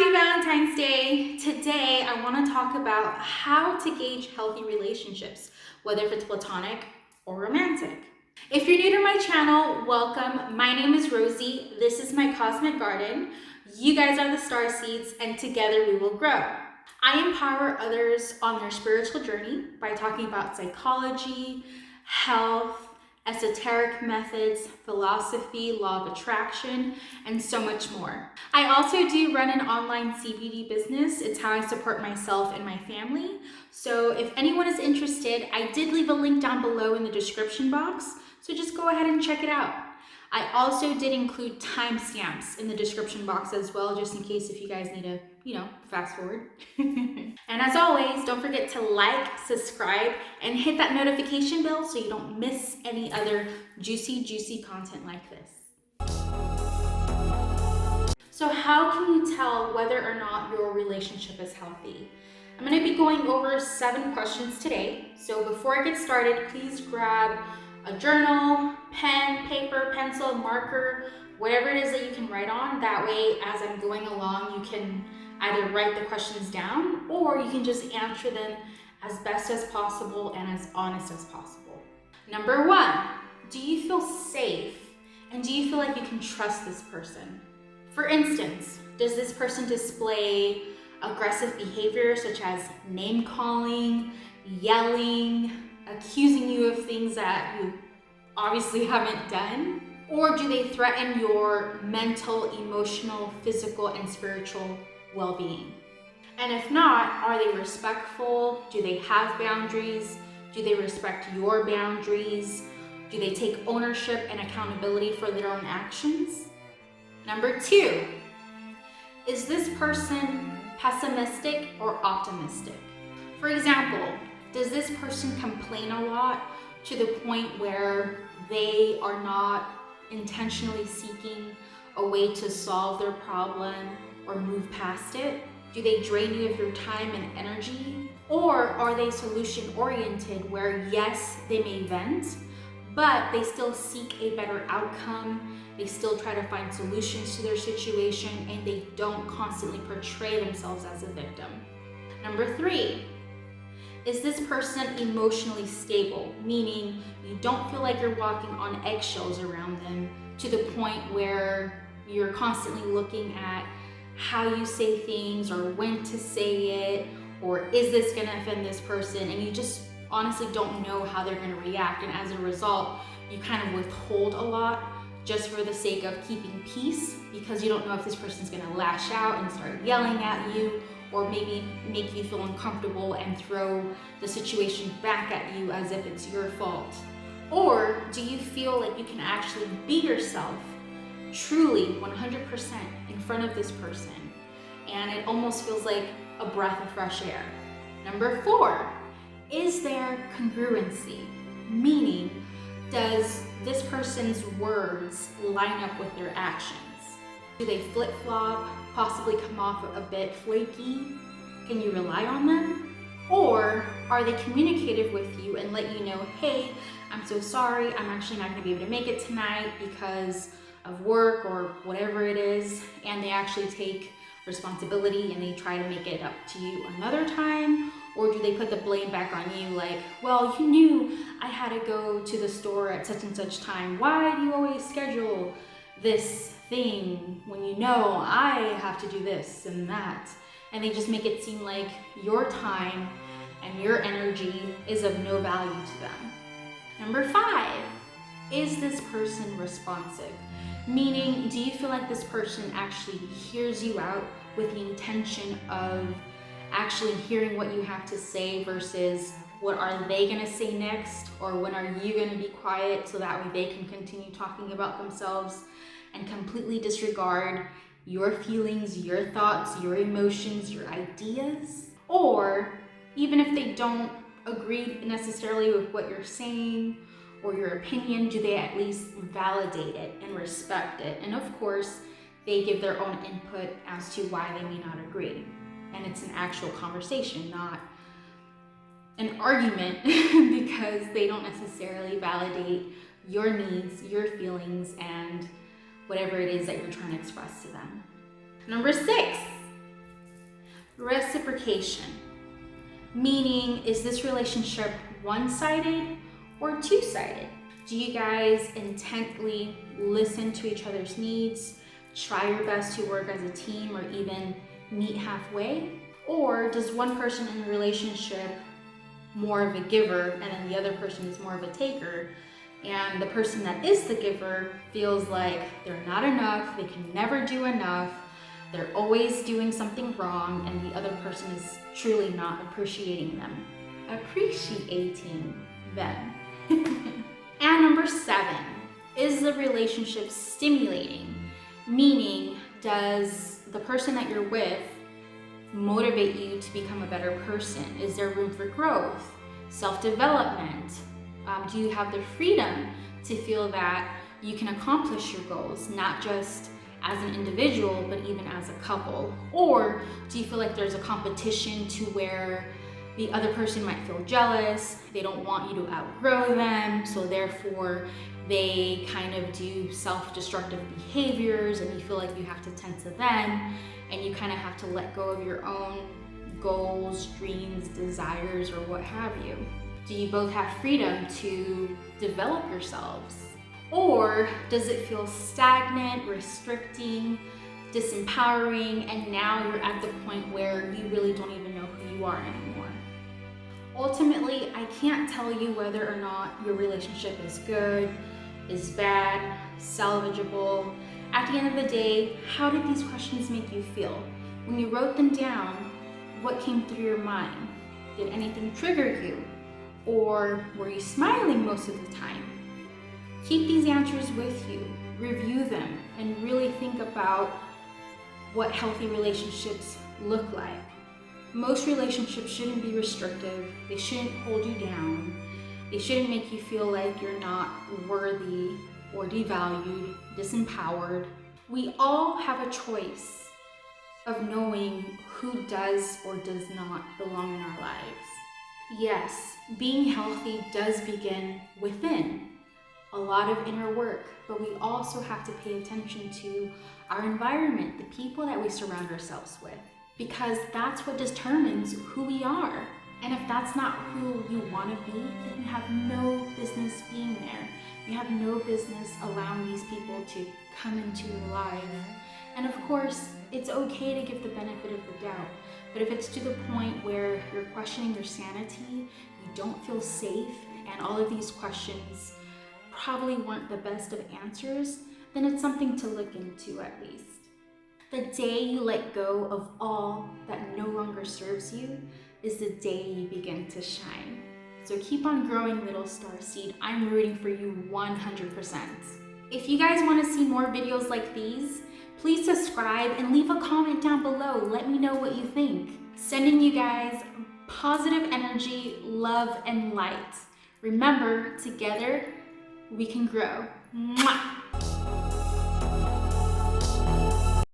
Happy Valentine's Day! Today I want to talk about how to gauge healthy relationships, whether if it's platonic or romantic. If you're new to my channel, welcome. My name is Rosie. This is my cosmic garden. You guys are the star seeds, and together we will grow. I empower others on their spiritual journey by talking about psychology, health, esoteric methods, philosophy, law of attraction, and so much more. I also do run an online CBD business. It's how I support myself and my family. So if anyone is interested, I did leave a link down below in the description box, so just go ahead and check it out. I also did include timestamps in the description box as well, just in case if you guys need to, fast forward. And as always, don't forget to like, subscribe, and hit that notification bell so you don't miss any other juicy content like this. So how can you tell whether or not your relationship is healthy? I'm going to be going over 7 questions today. So before I get started, please grab a journal, pen, paper, pencil, marker, whatever it is that you can write on. That way, as I'm going along, you can either write the questions down or you can just answer them as best as possible and as honest as possible. Number 1, do you feel safe? And do you feel like you can trust this person? For instance, does this person display aggressive behavior such as name calling, yelling, accusing you of things that you obviously haven't done? Or do they threaten your mental, emotional, physical, and spiritual well-being? And if not, are they respectful? Do they have boundaries? Do they respect your boundaries? Do they take ownership and accountability for their own actions? Number 2, is this person pessimistic or optimistic? For example, does this person complain a lot to the point where they are not intentionally seeking a way to solve their problem or move past it? Do they drain you of your time and energy? Or are they solution oriented where yes, they may vent, but they still seek a better outcome, they still try to find solutions to their situation, and they don't constantly portray themselves as a victim? Number 3, is this person emotionally stable? Meaning you don't feel like you're walking on eggshells around them to the point where you're constantly looking at how you say things or when to say it, or is this gonna offend this person? And you just honestly don't know how they're gonna react. And as a result, you kind of withhold a lot just for the sake of keeping peace, because you don't know if this person's gonna lash out and start yelling at you, or maybe make you feel uncomfortable and throw the situation back at you as if it's your fault. Or do you feel like you can actually be yourself truly 100% in front of this person, and it almost feels like a breath of fresh air? Number 4, is there congruency? Meaning, does this person's words line up with their actions? Do they flip-flop, possibly come off a bit flaky? Can you rely on them? Or are they communicative with you and let you know, hey, I'm so sorry, I'm actually not gonna be able to make it tonight because of work or whatever it is, and they actually take responsibility and they try to make it up to you another time? Or do they put the blame back on you, like, well, you knew I had to go to the store at such and such time. Why do you always schedule this thing when you know I have to do this and that? And they just make it seem like your time and your energy is of no value to them. Number 5, is this person responsive? Meaning, do you feel like this person actually hears you out with the intention of actually hearing what you have to say versus what are they gonna say next, or when are you gonna be quiet so that way they can continue talking about themselves and completely disregard your feelings, your thoughts, your emotions, your ideas? Or even if they don't agree necessarily with what you're saying or your opinion, do they at least validate it and respect it? And of course, they give their own input as to why they may not agree. And it's an actual conversation, not an argument, because they don't necessarily validate your needs, your feelings, and whatever it is that you're trying to express to them. Number 6, Reciprocation, meaning is this relationship one-sided or two-sided? Do you guys intently listen to each other's needs, try your best to work as a team, or even meet halfway? Or does one person in the relationship more of a giver and then the other person is more of a taker, and the person that is the giver feels like they're not enough, they can never do enough, they're always doing something wrong, and the other person is truly not appreciating them. And number 7, is the relationship stimulating? Meaning, does the person that you're with motivate you to become a better person? Is there room for growth, self-development? Do you have the freedom to feel that you can accomplish your goals, not just as an individual, but even as a couple? Or do you feel like there's a competition to where the other person might feel jealous, they don't want you to outgrow them, so therefore they kind of do self-destructive behaviors and you feel like you have to tend to them, and you kind of have to let go of your own goals, dreams, desires, or what have you? Do you both have freedom to develop yourselves? Or does it feel stagnant, restricting, disempowering, and now you're at the point where you really don't even know who you are anymore? Ultimately, I can't tell you whether or not your relationship is good, is bad, salvageable. At the end of the day, how did these questions make you feel? When you wrote them down, what came through your mind? Did anything trigger you? Or were you smiling most of the time? Keep these answers with you, review them, and really think about what healthy relationships look like. Most relationships shouldn't be restrictive, they shouldn't hold you down, they shouldn't make you feel like you're not worthy or devalued, disempowered. We all have a choice of knowing who does or does not belong in our lives. Yes, being healthy does begin within. A lot of inner work, but we also have to pay attention to our environment, the people that we surround ourselves with, because that's what determines who we are. And if that's not who you want to be, then you have no business being there. You have no business allowing these people to come into your life. And of course, it's okay to give the benefit of the doubt, but if it's to the point where you're questioning your sanity, you don't feel safe, and all of these questions probably weren't the best of answers, then it's something to look into at least. The day you let go of all that no longer serves you is the day you begin to shine. So keep on growing, little star seed. I'm rooting for you 100%. If you guys want to see more videos like these, please subscribe and leave a comment down below. Let me know what you think. Sending you guys positive energy, love, and light. Remember, together we can grow. Mwah!